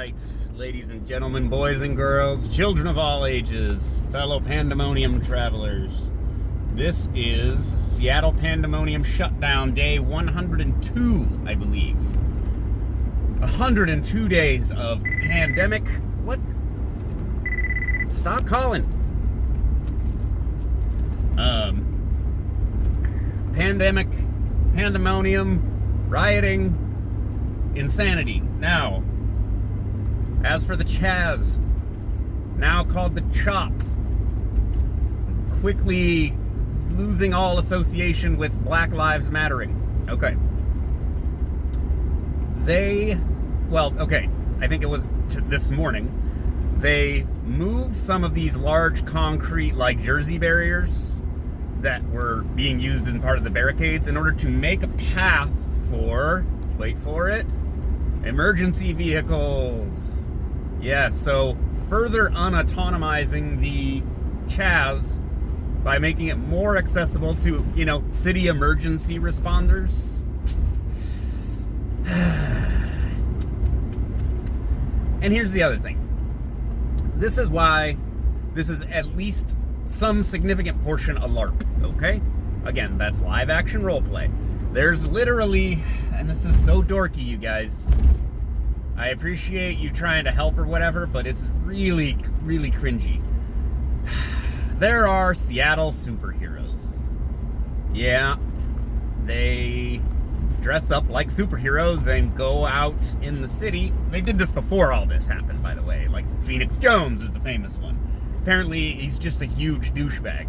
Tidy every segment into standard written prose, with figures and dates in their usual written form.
right, ladies and gentlemen, boys and girls, children of all ages, fellow Pandemonium travelers. This is Seattle Pandemonium Shutdown Day 102, I believe. 102 days of pandemic. What? Stop calling. Pandemic, pandemonium, rioting, insanity. Now, as for the CHAZ, now called the CHOP, quickly losing all association with Black Lives Mattering. Okay. I think it was this morning, they moved some of these large concrete, like Jersey barriers that were being used in part of the barricades in order to make a path for, wait for it, emergency vehicles. Yeah, so further unautonomizing the CHAZ by making it more accessible to, city emergency responders. And here's the other thing. This is why this is at least some significant portion a LARP, okay? Again, that's live action roleplay. There's literally, and this is so dorky, you guys. I appreciate you trying to help or whatever, but it's really, really cringy. There are Seattle superheroes. Yeah, they dress up like superheroes and go out in the city. They did this before all this happened, by the way. Like, Phoenix Jones is the famous one. Apparently, he's just a huge douchebag.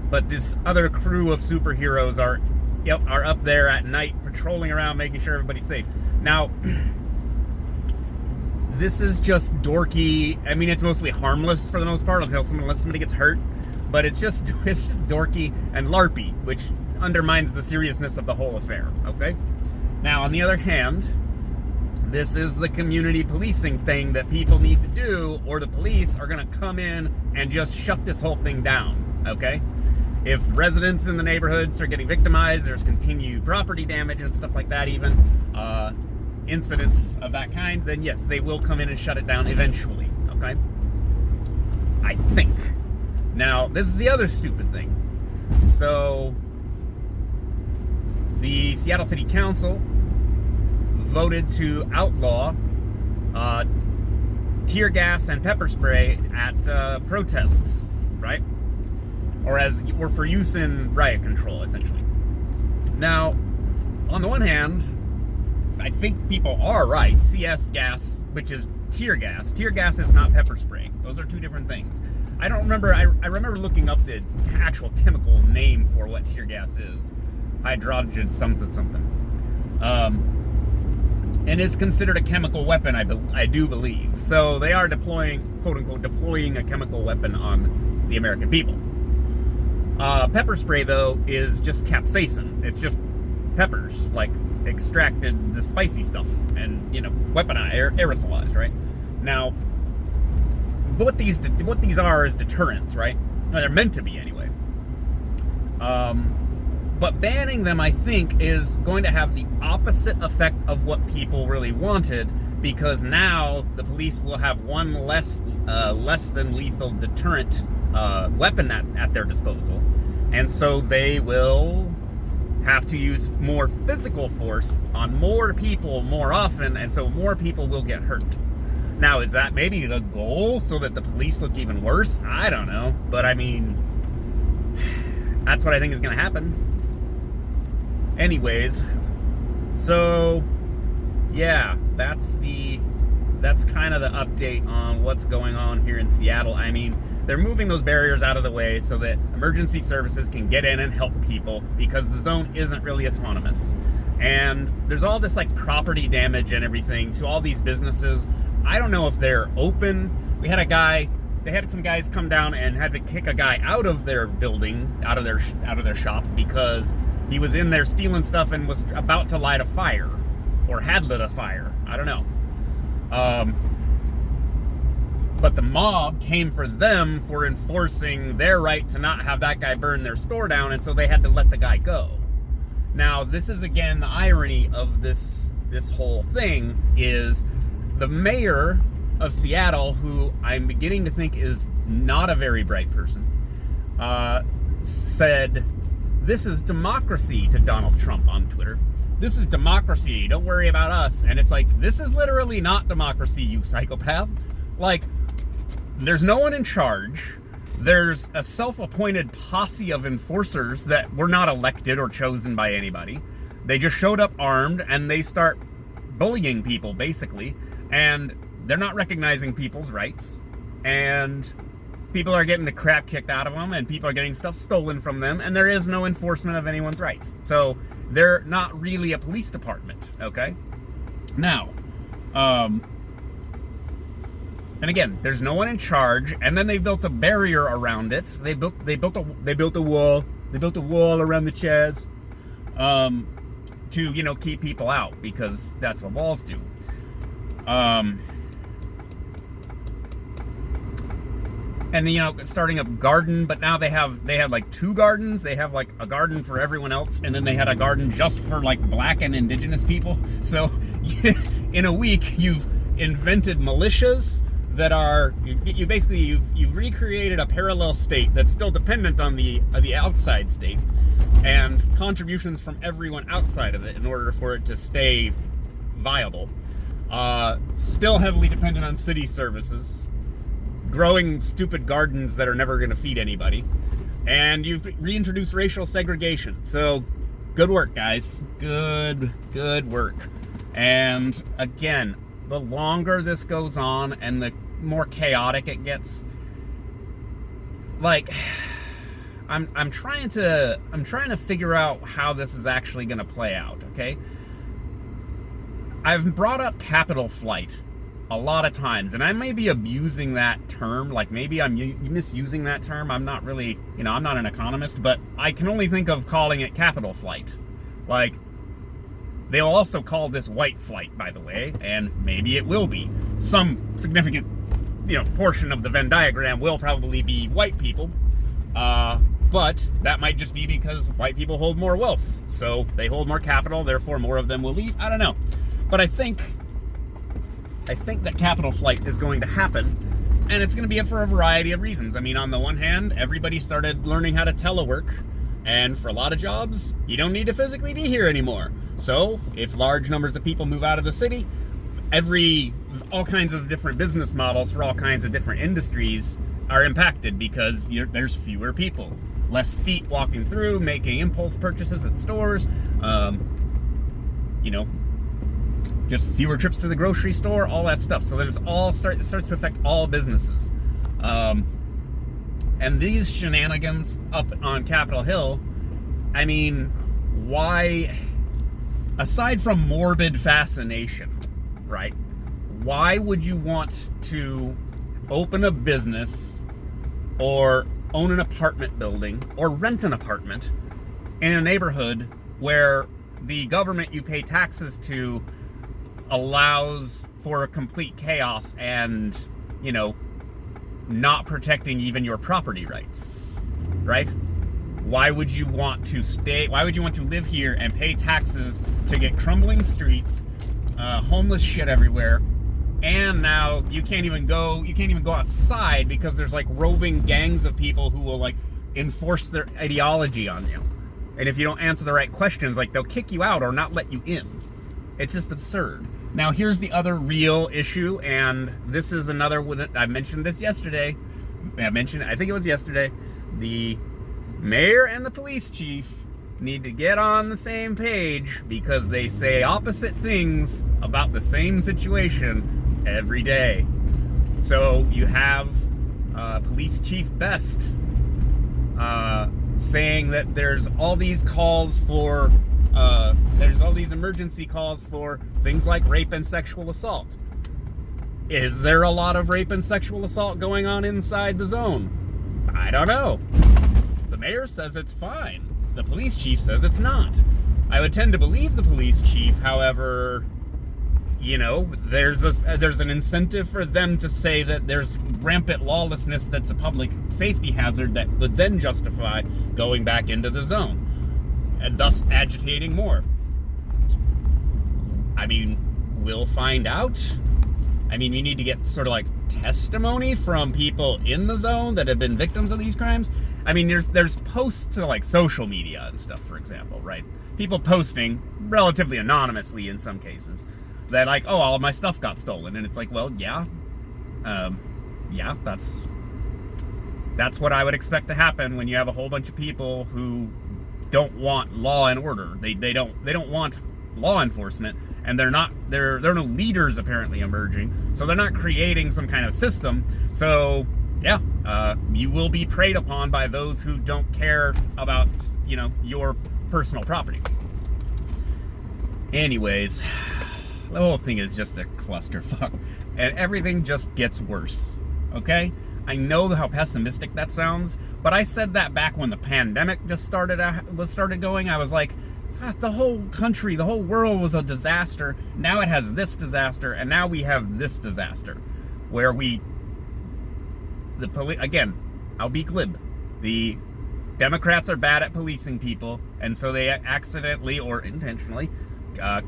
But this other crew of superheroes are up there at night, patrolling around, making sure everybody's safe. Now, this is just dorky. I mean, it's mostly harmless for the most part, unless somebody gets hurt. But it's just dorky and LARPy, which undermines the seriousness of the whole affair, okay? Now, on the other hand, this is the community policing thing that people need to do, or the police are going to come in and just shut this whole thing down, okay? If residents in the neighborhoods are getting victimized, there's continued property damage and stuff like that even, incidents of that kind, then yes, they will come in and shut it down eventually, okay? I think. Now, this is the other stupid thing. So, the Seattle City Council voted to outlaw tear gas and pepper spray at protests, right? Or for use in riot control, essentially. Now, on the one hand, I think people are right. CS gas, which is tear gas. Tear gas is not pepper spray. Those are two different things. I don't remember. I remember looking up the actual chemical name for what tear gas is. Hydrogen something. And is considered a chemical weapon, I do believe. So they are deploying, quote unquote, deploying a chemical weapon on the American people. Pepper spray, though, is just capsaicin. It's just peppers, like extracted the spicy stuff and, weaponized, aerosolized, right? Now, what these are is deterrents, right? Well, they're meant to be anyway. But banning them, I think, is going to have the opposite effect of what people really wanted, because now the police will have one less than lethal deterrent weapon at their disposal, and so they will have to use more physical force on more people more often, and so more people will get hurt. Now, is that maybe the goal, so that the police look even worse? I don't know, but I mean, that's what I think is going to happen. Anyways, so yeah, that's kind of the update on what's going on here in Seattle. I mean, they're moving those barriers out of the way so that emergency services can get in and help people, because the zone isn't really autonomous. And there's all this like property damage and everything to all these businesses. I don't know if they're open. They had some guys come down and had to kick a guy out of their building, out of their shop, because he was in there stealing stuff and was about to light a fire, or had lit a fire. I don't know. But the mob came for them for enforcing their right to not have that guy burn their store down, and so they had to let the guy go. Now, this is again the irony of this whole thing is the mayor of Seattle, who I'm beginning to think is not a very bright person, said, "This is democracy" to Donald Trump on Twitter. "This is democracy. Don't worry about us." And it's like, this is literally not democracy, you psychopath. Like, there's no one in charge. There's a self-appointed posse of enforcers that were not elected or chosen by anybody. They just showed up armed, and they start bullying people, basically. And they're not recognizing people's rights. And people are getting the crap kicked out of them, and people are getting stuff stolen from them, and there is no enforcement of anyone's rights. So they're not really a police department, okay? Now, and again, there's no one in charge, and then they built a barrier around it. They built a wall around the CHAZ, to keep people out, because that's what walls do. And starting a garden, but now they have like 2 gardens. They have like a garden for everyone else, and then they had a garden just for like black and indigenous people. So in a week, you've invented militias that are you've recreated a parallel state that's still dependent on the outside state, and contributions from everyone outside of it in order for it to stay viable. Still heavily dependent on city services, growing stupid gardens that are never going to feed anybody, and you've reintroduced racial segregation. So good work, guys. Good work. And again, the longer this goes on and the more chaotic it gets, like, I'm trying to figure out how this is actually going to play out, okay? I've brought up capital flight a lot of times, and I may be abusing that term, like maybe I'm misusing that term. I'm not really, I'm not an economist, but I can only think of calling it capital flight. Like, they'll also call this white flight, by the way, and maybe it will be. Some significant, portion of the Venn diagram will probably be white people, but that might just be because white people hold more wealth, so they hold more capital, therefore more of them will leave. I don't know. But I think that capital flight is going to happen, and it's going to be for a variety of reasons. I mean, on the one hand, everybody started learning how to telework, and for a lot of jobs, you don't need to physically be here anymore. So, if large numbers of people move out of the city, all kinds of different business models for all kinds of different industries are impacted because there's fewer people. Less feet walking through, making impulse purchases at stores, just fewer trips to the grocery store, all that stuff. So then it starts to affect all businesses. And these shenanigans up on Capitol Hill, I mean, why, aside from morbid fascination, right? Why would you want to open a business or own an apartment building or rent an apartment in a neighborhood where the government you pay taxes to allows for a complete chaos and, not protecting even your property rights, right? Why would you want to live here and pay taxes to get crumbling streets, homeless shit everywhere, and now you can't even go outside because there's like roving gangs of people who will like enforce their ideology on you. And if you don't answer the right questions, like, they'll kick you out or not let you in. It's just absurd. Now, here's the other real issue, and this is another one. I mentioned this yesterday. I think it was yesterday. The mayor and the police chief need to get on the same page because they say opposite things about the same situation every day. So you have Police Chief Best saying that there's all these emergency calls for things like rape and sexual assault. Is there a lot of rape and sexual assault going on inside the zone? I don't know. The mayor says it's fine. The police chief says it's not. I would tend to believe the police chief, however, there's an incentive for them to say that there's rampant lawlessness that's a public safety hazard that would then justify going back into the zone. and thus agitating more. I mean, we'll find out. I mean, you need to get sort of like testimony from people in the zone that have been victims of these crimes. I mean, there's posts to like social media and stuff, for example, right? People posting relatively anonymously in some cases that like, oh, all of my stuff got stolen, and it's like, well, yeah, that's what I would expect to happen when you have a whole bunch of people who don't want law and order. They don't want law enforcement, and there are no leaders apparently emerging, so they're not creating some kind of system. So yeah, you will be preyed upon by those who don't care about, your personal property. Anyways, the whole thing is just a clusterfuck, and everything just gets worse. Okay, I know how pessimistic that sounds, but I said that back when the pandemic just started going. I was like, fuck, the whole country, the whole world was a disaster. Now it has this disaster, and now we have this disaster, where again, I'll be glib. The Democrats are bad at policing people, and so they accidentally or intentionally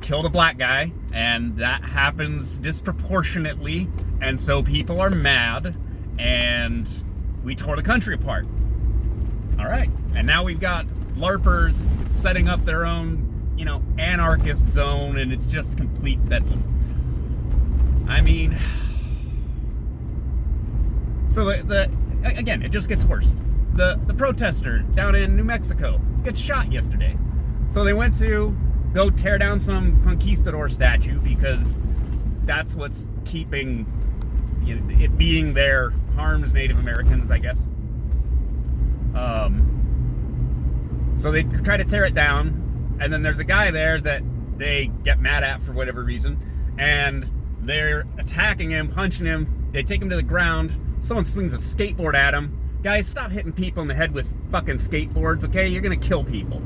killed a black guy, and that happens disproportionately, and so people are mad, and we tore the country apart. All right, and now we've got LARPers setting up their own, anarchist zone, and it's just complete bedlam. I mean, so again, it just gets worse. The protester down in New Mexico gets shot yesterday. So they went to go tear down some conquistador statue because that's what's keeping it being there harms Native Americans, I guess. So they try to tear it down, and then there's a guy there that they get mad at for whatever reason, and they're attacking him, punching him. They take him to the ground. Someone swings a skateboard at him. Guys, stop hitting people in the head with fucking skateboards, okay? You're gonna kill people,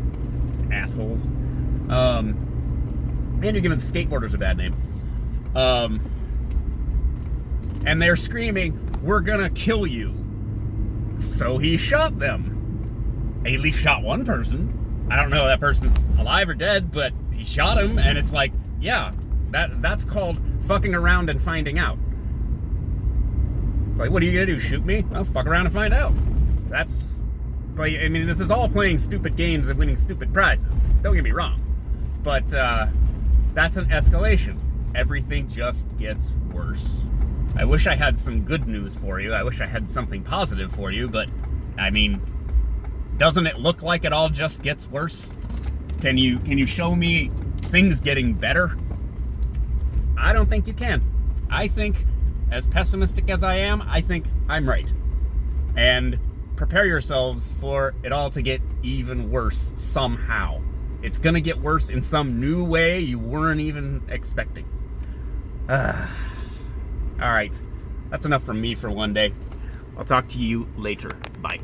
assholes. And you're giving skateboarders a bad name. And they're screaming, "We're gonna kill you." So he shot them. He at least shot one person. I don't know if that person's alive or dead, but he shot him, and it's like, yeah, that's called fucking around and finding out. Like, what are you gonna do, shoot me? Well, fuck around and find out. This is all playing stupid games and winning stupid prizes. Don't get me wrong. But that's an escalation. Everything just gets worse. I wish I had some good news for you. I wish I had something positive for you, but, doesn't it look like it all just gets worse? Can you show me things getting better? I don't think you can. I think, as pessimistic as I am, I think I'm right. And prepare yourselves for it all to get even worse somehow. It's gonna get worse in some new way you weren't even expecting. Alright, that's enough from me for one day. I'll talk to you later. Bye.